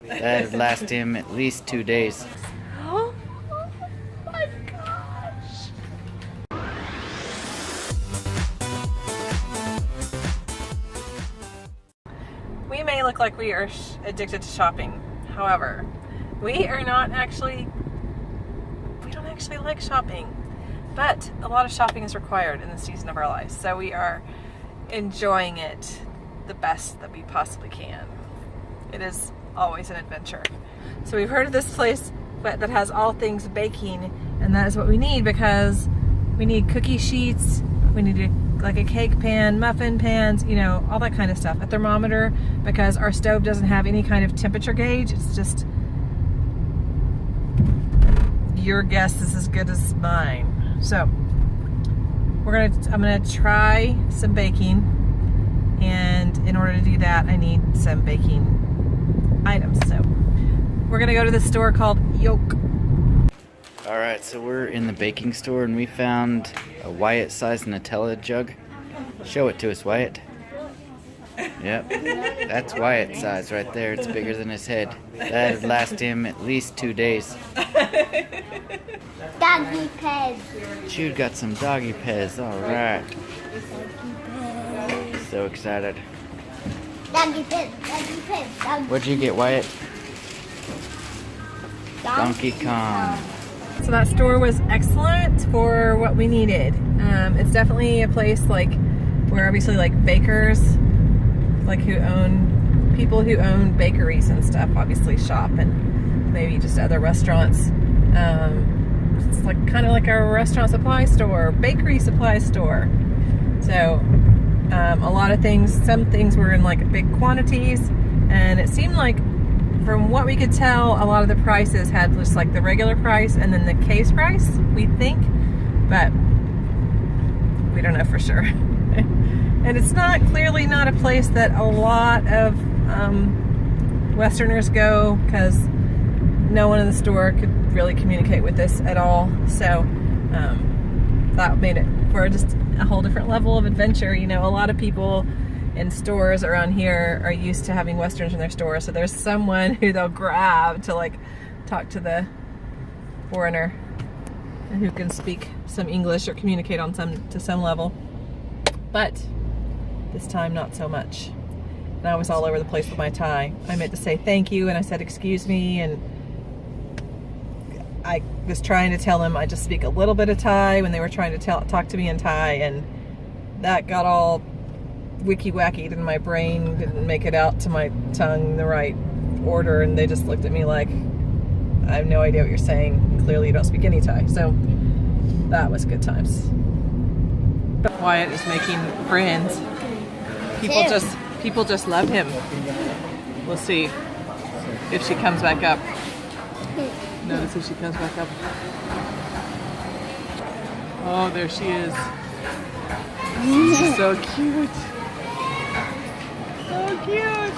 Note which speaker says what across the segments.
Speaker 1: That'd last him at least 2 days.
Speaker 2: Oh my gosh. We may look like we are addicted to shopping. However, we are not actually, we don't actually like shopping. But a lot of shopping is required in the season of our lives. So we are enjoying it the best that we possibly can. It is always an adventure. So we've heard of this place that has all things baking, and that is what we need because we need cookie sheets, we need like a cake pan, muffin pans, you know, all that kind of stuff. A thermometer, because our stove doesn't have any kind of temperature gauge. It's just, your guess is as good as mine. So I'm gonna try some baking, and in order to do that I need some baking items. So we're gonna go to this store called Yoke.
Speaker 1: Alright, so we're in the baking store and we found a Wyatt-sized Nutella jug. Show it to us, Wyatt. Yep, that's Wyatt size right there. It's bigger than his head. That'd last him at least 2 days.
Speaker 3: Doggy pez.
Speaker 1: Jude got some doggy pez. Alright. So excited.
Speaker 3: Doggy pez. Doggy pez. Doggy.
Speaker 1: What'd you get, Wyatt? Donkey Kong.
Speaker 2: So that store was excellent for what we needed. It's definitely a place like where obviously like bakers, like people who own bakeries and stuff obviously shop, and maybe just other restaurants. It's like kind of like a restaurant supply store, bakery supply store. So a lot of things, some things were in like big quantities, and it seemed like from what we could tell, a lot of the prices had just like the regular price and then the case price, we think, but we don't know for sure. And it's clearly not a place that a lot of Westerners go, because no one in the store could really communicate with us at all. So that made it for just a whole different level of adventure. You know, a lot of people in stores around here are used to having Westerns in their store, so there's someone who they'll grab to like talk to the foreigner and who can speak some English or communicate on to some level. But this time not so much. And I was all over the place with my Thai. I meant to say thank you and I said excuse me, and I was trying to tell them I just speak a little bit of Thai when they were trying to talk to me in Thai, and that got all wicky-wackied and my brain didn't make it out to my tongue in the right order, and they just looked at me like, I have no idea what you're saying. Clearly you don't speak any Thai. So that was good times. But Wyatt is making friends. People just love him. We'll see if she comes back up. Notice if she comes back up. Oh, there she is. She's so cute. So cute.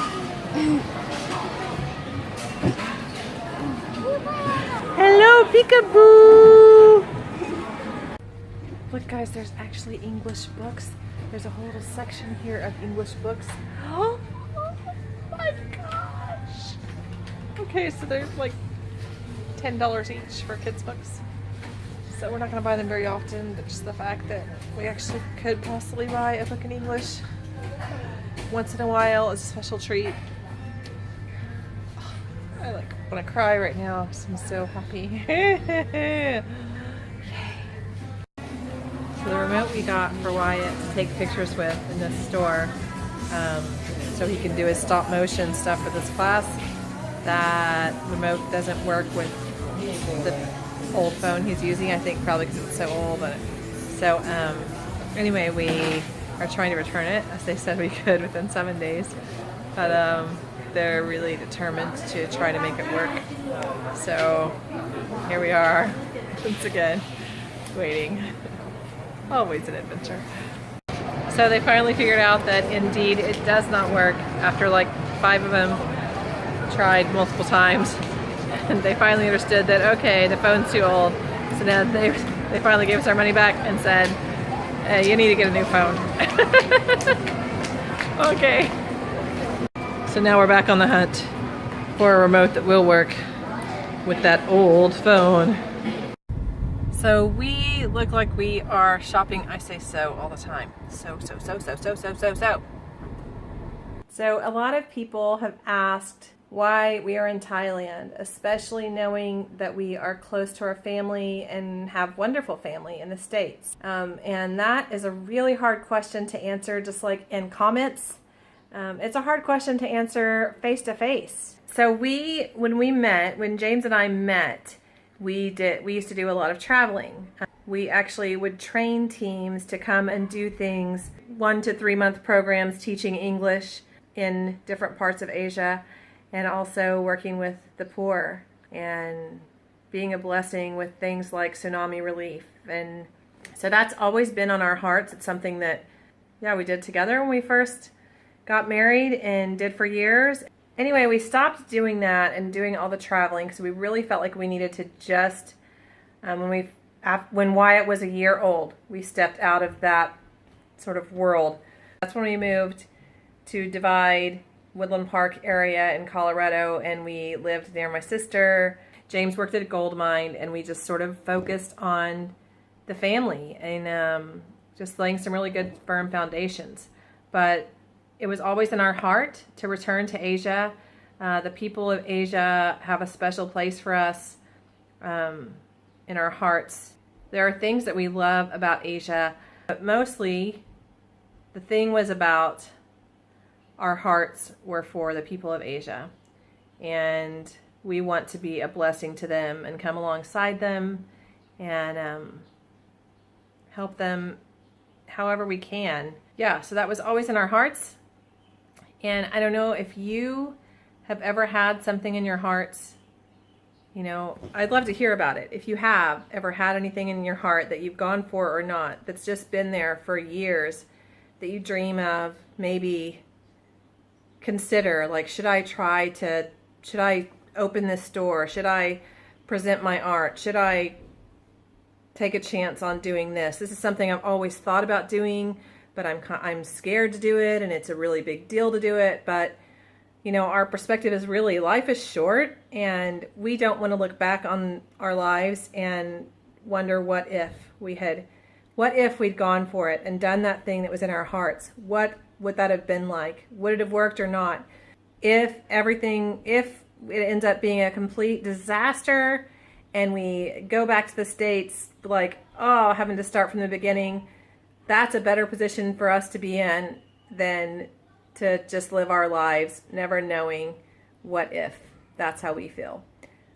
Speaker 2: Hello, peekaboo. Look, guys, there's actually English books. There's a whole little section here of English books. Oh my gosh. Okay, so they're like $10 each for kids' books. So we're not going to buy them very often, but just the fact that we actually could possibly buy a book in English once in a while is a special treat. I like want to cry right now because I'm so happy. Yay. So the remote we got for Wyatt to take pictures with in this store, so he can do his stop motion stuff for this class, that remote doesn't work with the old phone he's using, I think probably because it's so old. But so anyway, we are trying to return it, as they said we could within 7 days, but they're really determined to try to make it work. So here we are once again waiting. Always an adventure. So they finally figured out that indeed it does not work after like 5 of them tried multiple times. And they finally understood that, okay, the phone's too old. So now they finally gave us our money back and said, hey, you need to get a new phone. Okay. So now we're back on the hunt. for a remote that will work with that old phone. So we look like we are shopping. I say so all the time. So. So a lot of people have asked why we are in Thailand, especially knowing that we are close to our family and have wonderful family in the States. And that is a really hard question to answer, just like in comments. It's a hard question to answer face to face. So when James and I met, we used to do a lot of traveling. We actually would train teams to come and do things, 1 to 3 month programs teaching English in different parts of Asia, and also working with the poor and being a blessing with things like tsunami relief. And so that's always been on our hearts. It's something that, we did together when we first got married and did for years. Anyway, we stopped doing that and doing all the traveling because we really felt like we needed to just, when Wyatt was a year old, we stepped out of that sort of world. That's when we moved to Divide, Woodland Park area in Colorado, and we lived near my sister. James worked at a gold mine, and we just sort of focused on the family and just laying some really good firm foundations. But it was always in our heart to return to Asia. The people of Asia have a special place for us in our hearts. There are things that we love about Asia, but mostly the thing was about our hearts were for the people of Asia, and we want to be a blessing to them and come alongside them and help them however we can. So that was always in our hearts. And I don't know if you have ever had something in your hearts. I'd love to hear about it. If you have ever had anything in your heart that you've gone for or not, that's just been there for years, that you dream of, maybe consider, like, should I open this store? Should I present my art? Should I take a chance on doing this? This is something I've always thought about doing, but I'm scared to do it, and it's a really big deal to do it. But our perspective is really, life is short, and we don't want to look back on our lives and wonder what if we'd gone for it and done that thing that was in our hearts. What would that have been like? Would it have worked or not? If it ends up being a complete disaster and we go back to the States like, having to start from the beginning, that's a better position for us to be in than to just live our lives never knowing what if. That's how we feel.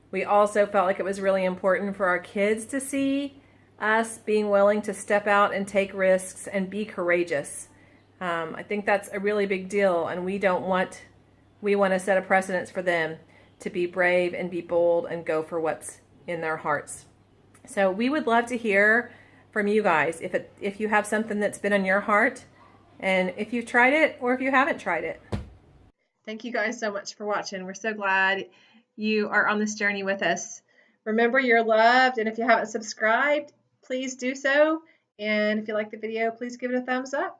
Speaker 2: We also felt like it was really important for our kids to see us being willing to step out and take risks and be courageous. I think that's a really big deal, and we want to set a precedence for them to be brave and be bold and go for what's in their hearts. So we would love to hear from you guys if you have something that's been on your heart, and if you've tried it or if you haven't tried it. Thank you guys so much for watching. We're so glad you are on this journey with us. Remember, you're loved, and if you haven't subscribed, please do so. And if you like the video, please give it a thumbs up.